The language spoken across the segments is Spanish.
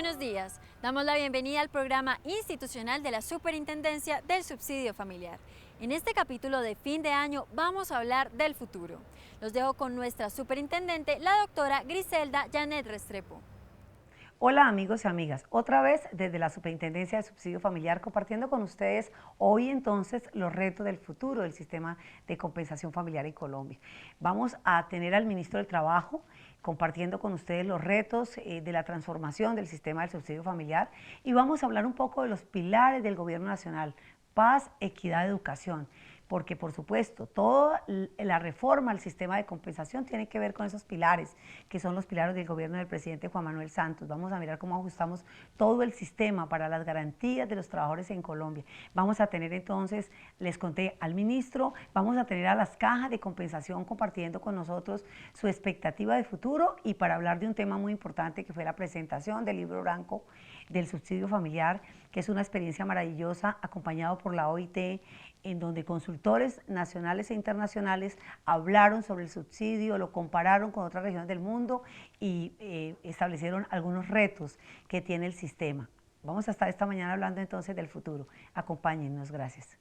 buenos días. Damos la bienvenida al programa institucional de la Superintendencia del Subsidio Familiar. En este capítulo de fin de año vamos a hablar del futuro. Los dejo con nuestra superintendente, la doctora Griselda Janet Restrepo. Hola amigos y amigas, otra vez desde la Superintendencia de Subsidio Familiar compartiendo con ustedes hoy entonces los retos del futuro del sistema de compensación familiar en Colombia. Vamos a tener al ministro del Trabajo compartiendo con ustedes los retos de la transformación del sistema del subsidio familiar y vamos a hablar un poco de los pilares del gobierno nacional, paz, equidad, educación. Porque por supuesto, toda la reforma al sistema de compensación tiene que ver con esos pilares, que son los pilares del gobierno del presidente Juan Manuel Santos. Vamos a mirar cómo ajustamos todo el sistema para las garantías de los trabajadores en Colombia. Vamos a tener entonces, les conté al ministro, vamos a tener a las cajas de compensación compartiendo con nosotros su expectativa de futuro y para hablar de un tema muy importante que fue la presentación del libro blanco del subsidio familiar, que es una experiencia maravillosa acompañado por la OIT, en donde consultores nacionales e internacionales hablaron sobre el subsidio, lo compararon con otras regiones del mundo y establecieron algunos retos que tiene el sistema. Vamos a estar esta mañana hablando entonces del futuro. Acompáñennos, gracias.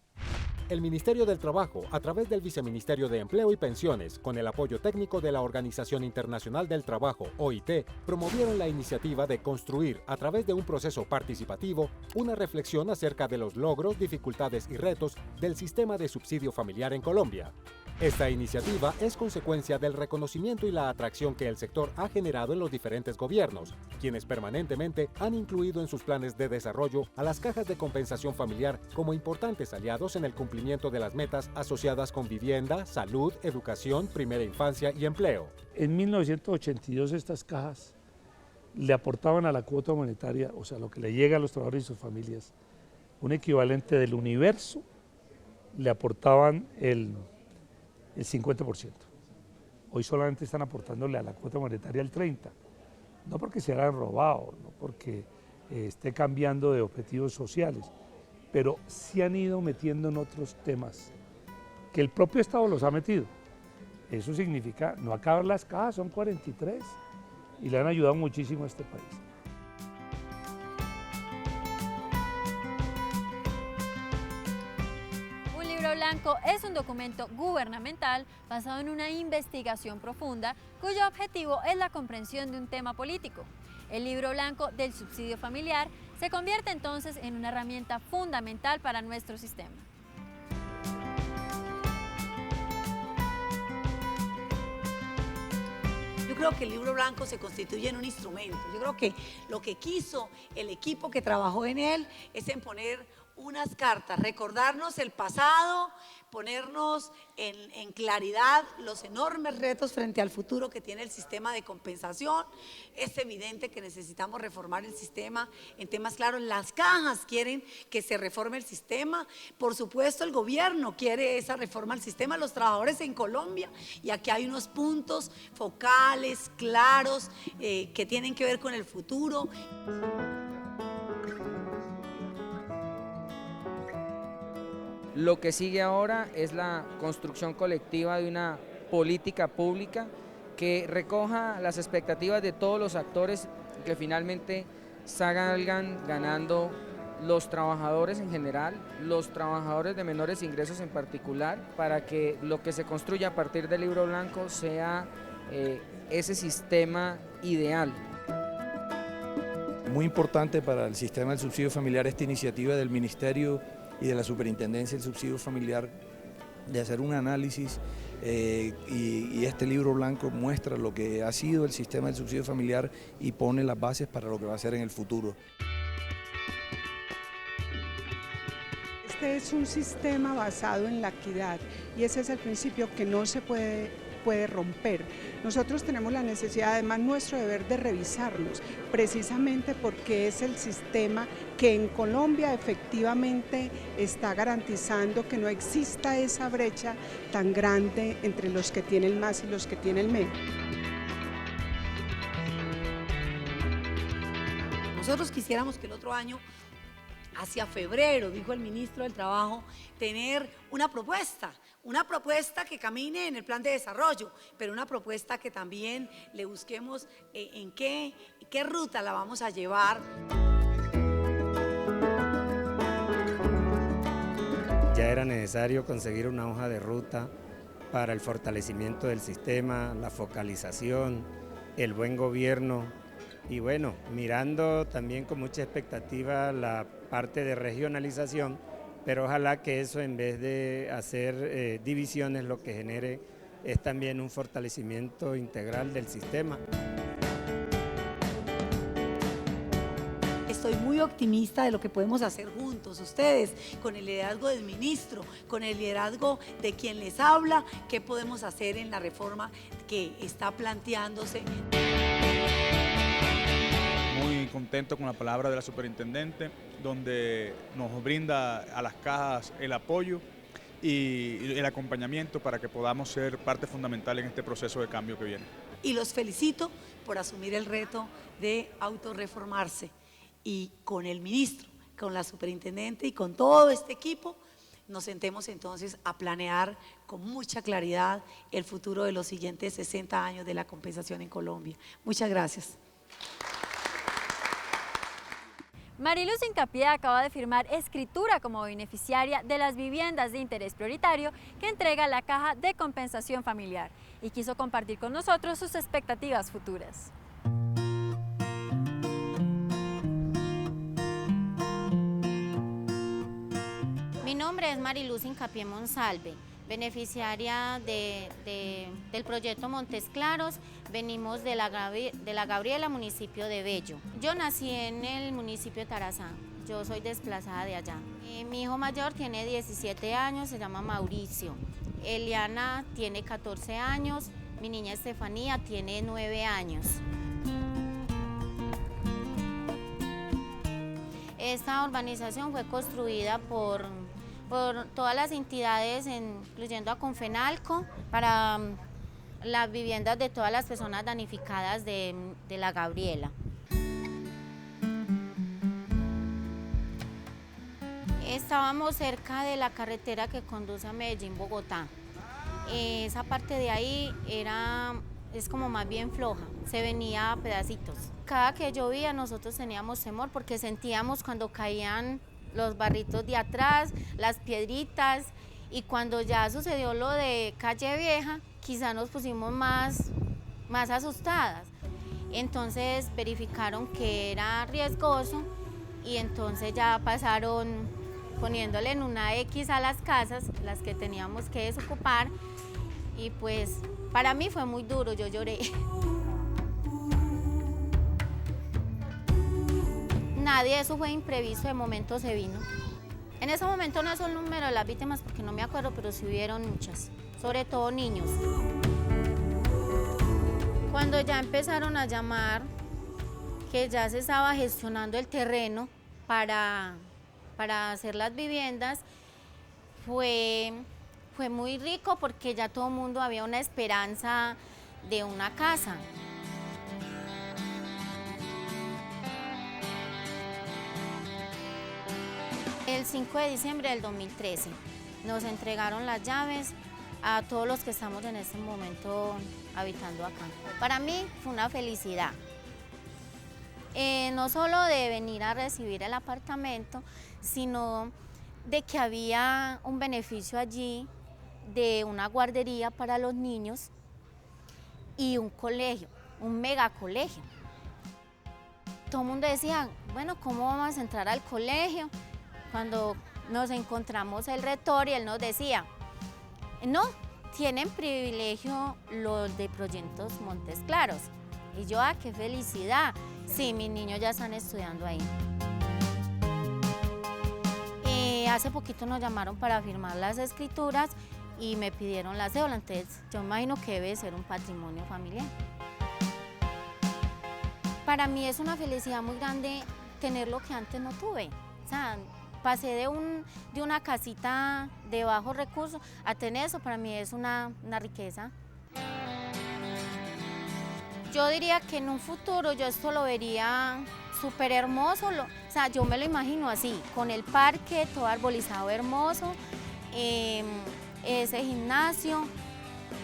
El Ministerio del Trabajo, a través del Viceministerio de Empleo y Pensiones, con el apoyo técnico de la Organización Internacional del Trabajo, OIT, promovieron la iniciativa de construir, a través de un proceso participativo, una reflexión acerca de los logros, dificultades y retos del sistema de subsidio familiar en Colombia. Esta iniciativa es consecuencia del reconocimiento y la atracción que el sector ha generado en los diferentes gobiernos, quienes permanentemente han incluido en sus planes de desarrollo a las cajas de compensación familiar como importantes aliados en el cumplimiento de las metas asociadas con vivienda, salud, educación, primera infancia y empleo. En 1982 estas cajas le aportaban a la cuota monetaria, o sea, lo que le llega a los trabajadores y sus familias, un equivalente del universo, le aportaban el 50%. Hoy solamente están aportándole a la cuota monetaria el 30%. No porque se hayan robado, no porque esté cambiando de objetivos sociales, pero sí han ido metiendo en otros temas que el propio Estado los ha metido. Eso significa no acabar las cajas, son 43 y le han ayudado muchísimo a este país. Un libro blanco es un documento gubernamental basado en una investigación profunda cuyo objetivo es la comprensión de un tema político. El libro blanco del subsidio familiar se convierte entonces en una herramienta fundamental para nuestro sistema. Yo creo que el libro blanco se constituye en un instrumento. Yo creo que lo que quiso el equipo que trabajó en él es en poner unas cartas, recordarnos el pasado, ponernos en claridad los enormes retos frente al futuro que tiene el sistema de compensación. Es evidente que necesitamos reformar el sistema en temas claros. Las cajas quieren que se reforme el sistema. Por supuesto, el gobierno quiere esa reforma al sistema, los trabajadores en Colombia. Y aquí hay unos puntos focales, claros, que tienen que ver con el futuro. Lo que sigue ahora es la construcción colectiva de una política pública que recoja las expectativas de todos los actores, que finalmente salgan ganando los trabajadores en general, los trabajadores de menores ingresos en particular, para que lo que se construya a partir del libro blanco sea ese sistema ideal. Muy importante para el sistema del subsidio familiar esta iniciativa del Ministerio y de la Superintendencia del Subsidio Familiar de hacer un análisis y este libro blanco muestra lo que ha sido el sistema del subsidio familiar y pone las bases para lo que va a ser en el futuro. Este es un sistema basado en la equidad y ese es el principio que no se puede romper. Nosotros tenemos la necesidad, además nuestro deber de revisarnos, precisamente porque es el sistema que en Colombia efectivamente está garantizando que no exista esa brecha tan grande entre los que tienen más y los que tienen menos. Nosotros quisiéramos que el otro año hacia febrero, dijo el ministro del Trabajo, tener una propuesta que camine en el plan de desarrollo, pero una propuesta que también le busquemos en qué ruta la vamos a llevar. Ya era necesario conseguir una hoja de ruta para el fortalecimiento del sistema, la focalización, el buen gobierno y bueno, mirando también con mucha expectativa la parte de regionalización, pero ojalá que eso en vez de hacer divisiones lo que genere es también un fortalecimiento integral del sistema. Estoy muy optimista de lo que podemos hacer juntos, ustedes, con el liderazgo del ministro, con el liderazgo de quien les habla, qué podemos hacer en la reforma que está planteándose. Muy contento con la palabra de la superintendente, donde nos brinda a las cajas el apoyo y el acompañamiento para que podamos ser parte fundamental en este proceso de cambio que viene. Y los felicito por asumir el reto de autorreformarse. Y con el ministro, con la superintendente y con todo este equipo, nos sentemos entonces a planear con mucha claridad el futuro de los siguientes 60 años de la compensación en Colombia. Muchas gracias. Mariluz Hincapié acaba de firmar escritura como beneficiaria de las viviendas de interés prioritario que entrega la Caja de Compensación Familiar y quiso compartir con nosotros sus expectativas futuras. Mi nombre es Mariluz Hincapié Monsalve, beneficiaria del proyecto Montes Claros. Venimos de la Gabriela, municipio de Bello. Yo nací en el municipio de Tarazá, yo soy desplazada de allá. Mi hijo mayor tiene 17 años, se llama Mauricio. Eliana tiene 14 años, mi niña Estefanía tiene 9 años. Esta urbanización fue construida por todas las entidades, incluyendo a Confenalco, para las viviendas de todas las personas damnificadas de la Gabriela. Estábamos cerca de la carretera que conduce a Medellín, Bogotá. Esa parte de ahí es como más bien floja, se venía a pedacitos. Cada que llovía nosotros teníamos temor porque sentíamos cuando caían los barritos de atrás, las piedritas, y cuando ya sucedió lo de Calle Vieja, quizá nos pusimos más asustadas. Entonces verificaron que era riesgoso y entonces ya pasaron poniéndole en una X a las casas, las que teníamos que desocupar, y pues para mí fue muy duro, yo lloré. Nadie, eso fue imprevisto, de momento se vino. En ese momento no es el número de las víctimas porque no me acuerdo, pero sí hubieron muchas, sobre todo niños. Cuando ya empezaron a llamar que ya se estaba gestionando el terreno para hacer las viviendas, fue muy rico porque ya todo el mundo había una esperanza de una casa. El 5 de diciembre del 2013 nos entregaron las llaves a todos los que estamos en este momento habitando acá. Para mí fue una felicidad, no solo de venir a recibir el apartamento, sino de que había un beneficio allí de una guardería para los niños y un colegio, un megacolegio. Todo el mundo decía, bueno, ¿cómo vamos a entrar al colegio? Cuando nos encontramos el rector y él nos decía, no, tienen privilegio los de Proyectos Montes Claros. Y yo, qué felicidad, sí, mis niños ya están estudiando ahí. Hace poquito nos llamaron para firmar las escrituras y me pidieron la cédula, entonces yo imagino que debe ser un patrimonio familiar. Para mí es una felicidad muy grande tener lo que antes no tuve. O sea, pasé de una casita de bajos recursos a tener eso, para mí es una riqueza. Yo diría que en un futuro yo esto lo vería súper hermoso, O sea, yo me lo imagino así, con el parque todo arbolizado hermoso, ese gimnasio,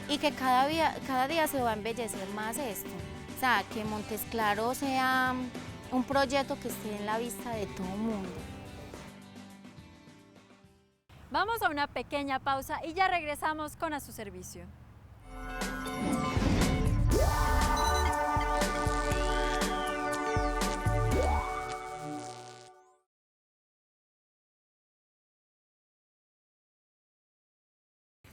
y que cada día se va a embellecer más esto. O sea, que Montes Claros sea un proyecto que esté en la vista de todo el mundo. Vamos a una pequeña pausa y ya regresamos con A Su Servicio.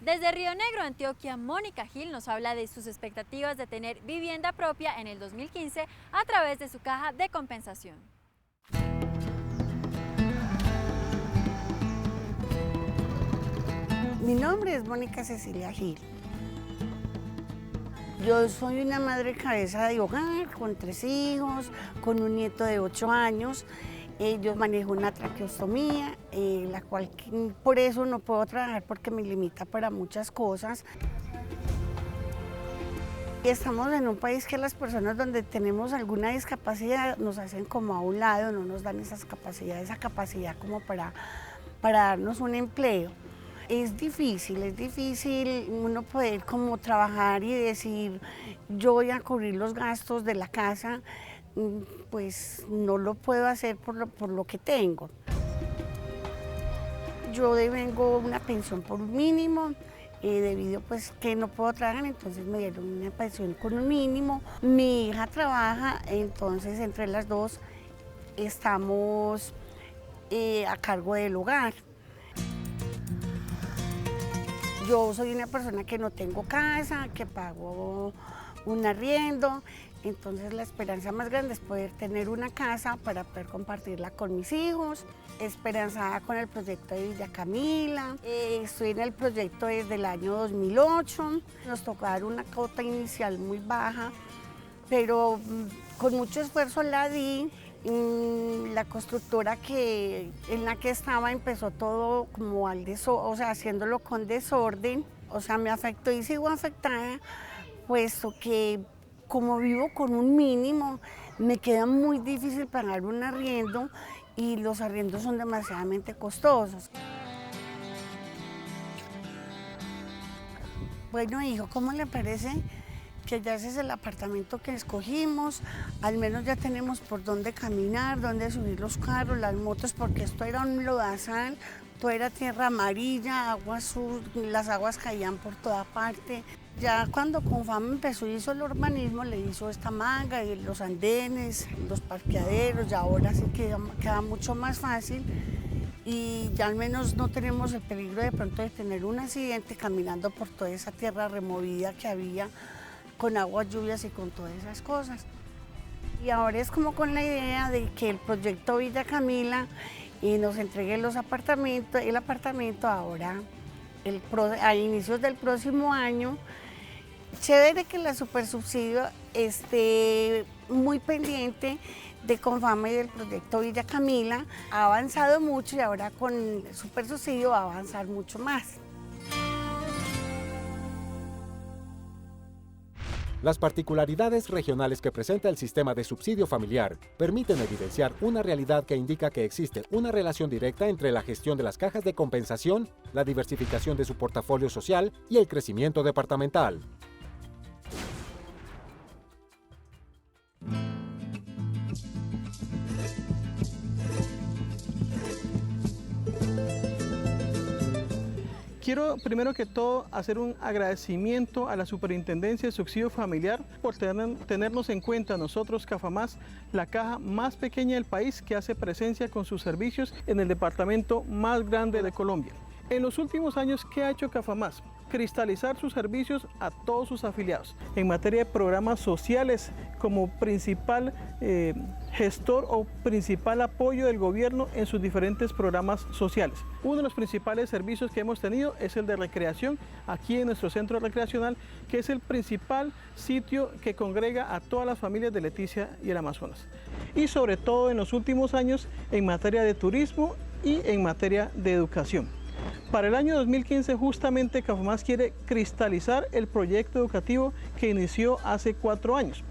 Desde Río Negro, Antioquia, Mónica Gil nos habla de sus expectativas de tener vivienda propia en el 2015 a través de su caja de compensación. Mi nombre es Mónica Cecilia Gil. Yo soy una madre cabeza de hogar con 3 hijos, con un nieto de 8 años. Yo manejo una traqueostomía, la cual por eso no puedo trabajar porque me limita para muchas cosas. Estamos en un país que las personas donde tenemos alguna discapacidad nos hacen como a un lado, no nos dan esa capacidad como para darnos un empleo. Es difícil uno poder como trabajar y decir yo voy a cubrir los gastos de la casa, pues no lo puedo hacer por lo que tengo. Yo devengo una pensión por un mínimo, debido pues que no puedo trabajar, entonces me dieron una pensión con un mínimo. Mi hija trabaja, entonces entre las dos estamos a cargo del hogar. Yo soy una persona que no tengo casa, que pago un arriendo, entonces la esperanza más grande es poder tener una casa para poder compartirla con mis hijos. Esperanzada con el proyecto de Villa Camila, estoy en el proyecto desde el año 2008, nos tocó dar una cuota inicial muy baja, pero con mucho esfuerzo la di. La constructora en la que estaba empezó todo como haciéndolo con desorden, o sea, me afectó y sigo afectada, puesto que como vivo con un mínimo, me queda muy difícil pagar un arriendo y los arriendos son demasiadamente costosos. Bueno, hijo, ¿cómo le parece que ya ese es el apartamento que escogimos? Al menos ya tenemos por dónde caminar, dónde subir los carros, las motos, porque esto era un lodazal, todo era tierra amarilla, agua azul, las aguas caían por toda parte. Ya cuando Confama empezó y hizo el urbanismo, le hizo esta manga, y los andenes, los parqueaderos, y ahora sí queda mucho más fácil y ya al menos no tenemos el peligro de pronto de tener un accidente caminando por toda esa tierra removida que había con aguas, lluvias y con todas esas cosas. Y ahora es como con la idea de que el proyecto Villa Camila nos entregue el apartamento ahora a inicios del próximo año. Chévere que la Supersubsidio esté muy pendiente de Confama y del proyecto Villa Camila. Ha avanzado mucho y ahora con el Supersubsidio va a avanzar mucho más. Las particularidades regionales que presenta el sistema de subsidio familiar permiten evidenciar una realidad que indica que existe una relación directa entre la gestión de las cajas de compensación, la diversificación de su portafolio social y el crecimiento departamental. Quiero primero que todo hacer un agradecimiento a la Superintendencia de Subsidio Familiar por tenernos en cuenta nosotros, Cafamás, la caja más pequeña del país que hace presencia con sus servicios en el departamento más grande de Colombia. En los últimos años, ¿qué ha hecho Cafamás? Cristalizar sus servicios a todos sus afiliados en materia de programas sociales como principal gestor o principal apoyo del gobierno en sus diferentes programas sociales. Uno de los principales servicios que hemos tenido es el de recreación aquí en nuestro centro recreacional, que es el principal sitio que congrega a todas las familias de Leticia y el Amazonas. Y sobre todo en los últimos años en materia de turismo y en materia de educación. Para el año 2015 justamente Cafamás quiere cristalizar el proyecto educativo que inició hace 4 años.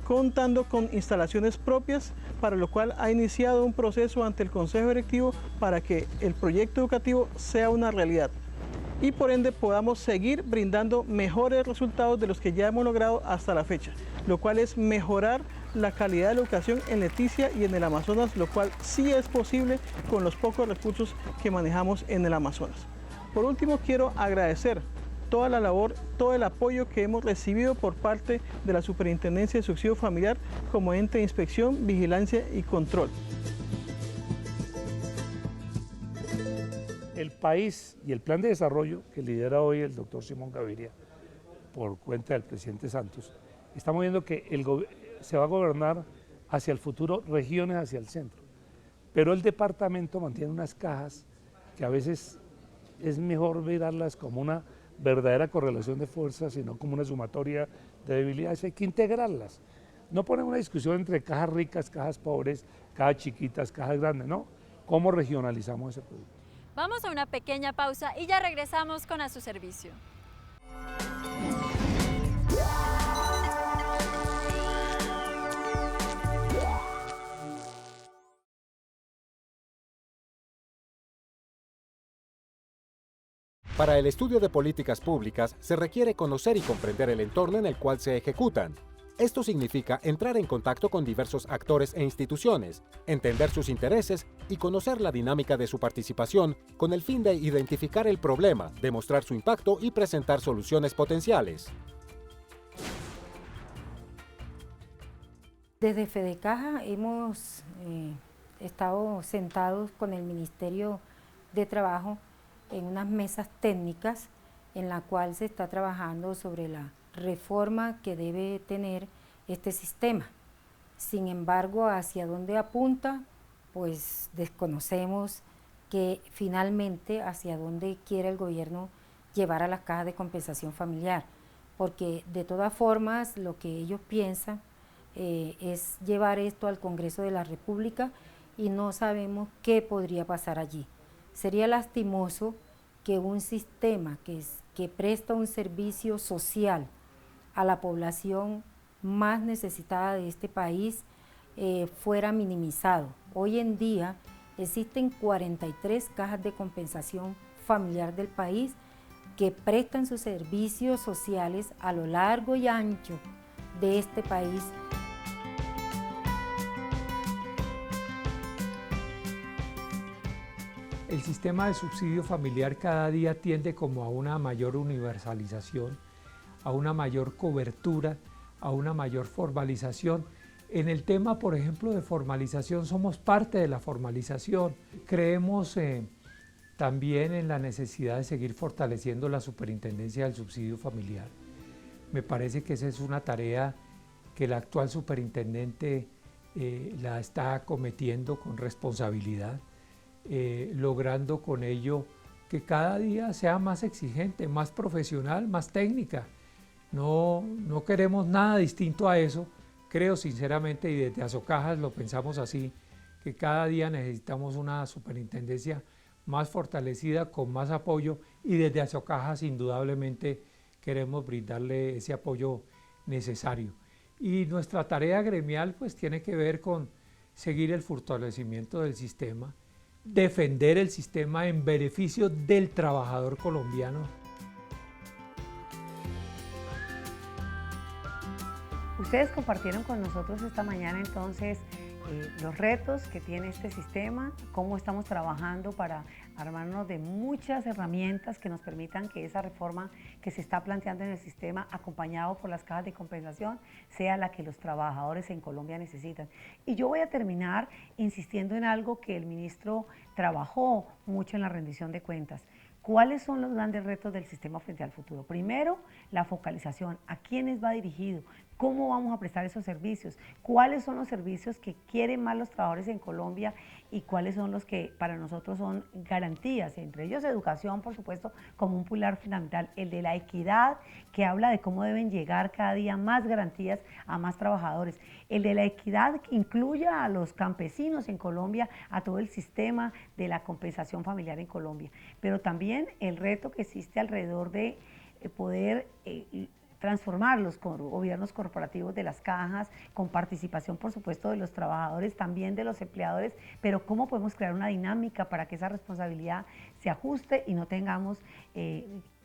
contando con instalaciones propias, para lo cual ha iniciado un proceso ante el Consejo Directivo para que el proyecto educativo sea una realidad y por ende podamos seguir brindando mejores resultados de los que ya hemos logrado hasta la fecha, lo cual es mejorar la calidad de la educación en Leticia y en el Amazonas, lo cual sí es posible con los pocos recursos que manejamos en el Amazonas. Por último, quiero agradecer toda la labor, todo el apoyo que hemos recibido por parte de la Superintendencia de Subsidio Familiar como ente de inspección, vigilancia y control. El país y el plan de desarrollo que lidera hoy el doctor Simón Gaviria, por cuenta del presidente Santos, estamos viendo que se va a gobernar hacia el futuro, regiones hacia el centro. Pero el departamento mantiene unas cajas que a veces es mejor mirarlas como una verdadera correlación de fuerzas, sino como una sumatoria de debilidades. Hay que integrarlas. No poner una discusión entre cajas ricas, cajas pobres, cajas chiquitas, cajas grandes, no. ¿Cómo regionalizamos ese producto? Vamos a una pequeña pausa y ya regresamos con A Su Servicio. Para el estudio de políticas públicas se requiere conocer y comprender el entorno en el cual se ejecutan. Esto significa entrar en contacto con diversos actores e instituciones, entender sus intereses y conocer la dinámica de su participación con el fin de identificar el problema, demostrar su impacto y presentar soluciones potenciales. Desde Fedecaja hemos estado sentados con el Ministerio de Trabajo en unas mesas técnicas en la cual se está trabajando sobre la reforma que debe tener este sistema. Sin embargo, hacia dónde apunta, pues desconocemos que finalmente hacia dónde quiere el gobierno llevar a las cajas de compensación familiar, porque de todas formas lo que ellos piensan es llevar esto al Congreso de la República y no sabemos qué podría pasar allí. Sería lastimoso que un sistema que presta un servicio social a la población más necesitada de este país fuera minimizado. Hoy en día existen 43 cajas de compensación familiar del país que prestan sus servicios sociales a lo largo y ancho de este país. El sistema de subsidio familiar cada día tiende como a una mayor universalización, a una mayor cobertura, a una mayor formalización. En el tema, por ejemplo, de formalización, somos parte de la formalización. Creemos también en la necesidad de seguir fortaleciendo la superintendencia del subsidio familiar. Me parece que esa es una tarea que el actual superintendente la está acometiendo con responsabilidad, logrando con ello que cada día sea más exigente, más profesional, más técnica. No queremos nada distinto a eso. Creo sinceramente, y desde Asocajas lo pensamos así, que cada día necesitamos una superintendencia más fortalecida, con más apoyo, y desde Asocajas indudablemente queremos brindarle ese apoyo necesario. Y nuestra tarea gremial pues tiene que ver con seguir el fortalecimiento del sistema, defender el sistema en beneficio del trabajador colombiano. Ustedes compartieron con nosotros esta mañana entonces los retos que tiene este sistema, cómo estamos trabajando para armarnos de muchas herramientas que nos permitan que esa reforma que se está planteando en el sistema, acompañado por las cajas de compensación, sea la que los trabajadores en Colombia necesitan. Y yo voy a terminar insistiendo en algo que el ministro trabajó mucho en la rendición de cuentas. ¿Cuáles son los grandes retos del sistema frente al futuro? Primero, la focalización. ¿A quiénes va dirigido? ¿Cómo vamos a prestar esos servicios? ¿Cuáles son los servicios que quieren más los trabajadores en Colombia y cuáles son los que para nosotros son garantías? Entre ellos educación, por supuesto, como un pilar fundamental. El de la equidad, que habla de cómo deben llegar cada día más garantías a más trabajadores. El de la equidad que incluya a los campesinos en Colombia, a todo el sistema de la compensación familiar en Colombia. Pero también el reto que existe alrededor de poder transformar los gobiernos corporativos de las cajas, con participación por supuesto de los trabajadores, también de los empleadores, pero cómo podemos crear una dinámica para que esa responsabilidad se ajuste y no tengamos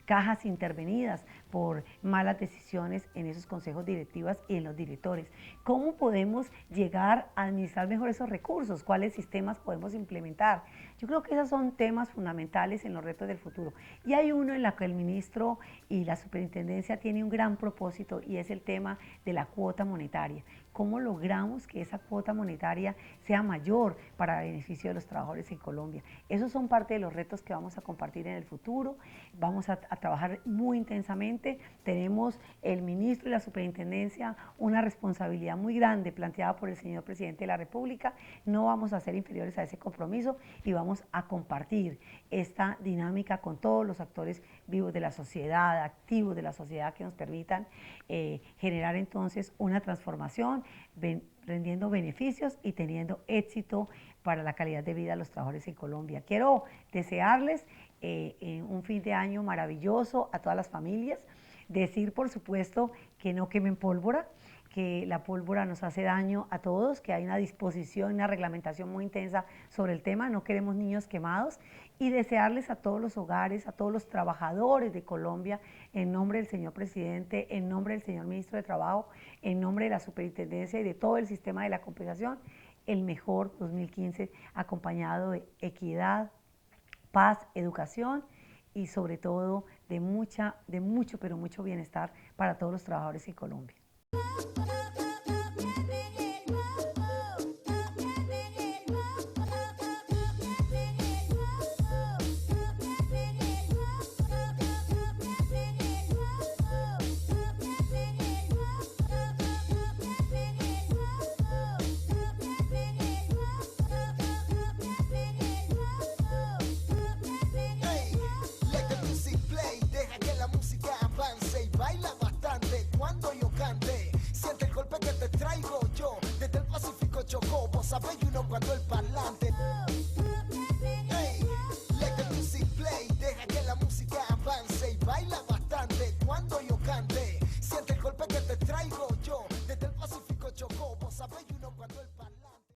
cajas intervenidas por malas decisiones en esos consejos directivos y en los directores. ¿Cómo podemos llegar a administrar mejor esos recursos? ¿Cuáles sistemas podemos implementar? Yo creo que esos son temas fundamentales en los retos del futuro. Y hay uno en el que el ministro y la superintendencia tienen un gran propósito y es el tema de la cuota monetaria. ¿Cómo logramos que esa cuota monetaria sea mayor para el beneficio de los trabajadores en Colombia? Esos son parte de los retos que vamos a compartir en el futuro. Vamos a trabajar muy intensamente. Tenemos el ministro y la superintendencia una responsabilidad muy grande planteada por el señor presidente de la República. No vamos a ser inferiores a ese compromiso y vamos a compartir esta dinámica con todos los actores vivos de la sociedad, activos de la sociedad, que nos permitan generar entonces una transformación, rendiendo beneficios y teniendo éxito para la calidad de vida de los trabajadores en Colombia. Quiero desearles un fin de año maravilloso a todas las familias, decir por supuesto que no quemen pólvora, que la pólvora nos hace daño a todos, que hay una disposición, una reglamentación muy intensa sobre el tema, no queremos niños quemados, y desearles a todos los hogares, a todos los trabajadores de Colombia, en nombre del señor presidente, en nombre del señor ministro de Trabajo, en nombre de la superintendencia y de todo el sistema de la compensación, el mejor 2015 acompañado de equidad, paz, educación y sobre todo de mucho, pero mucho bienestar para todos los trabajadores en Colombia.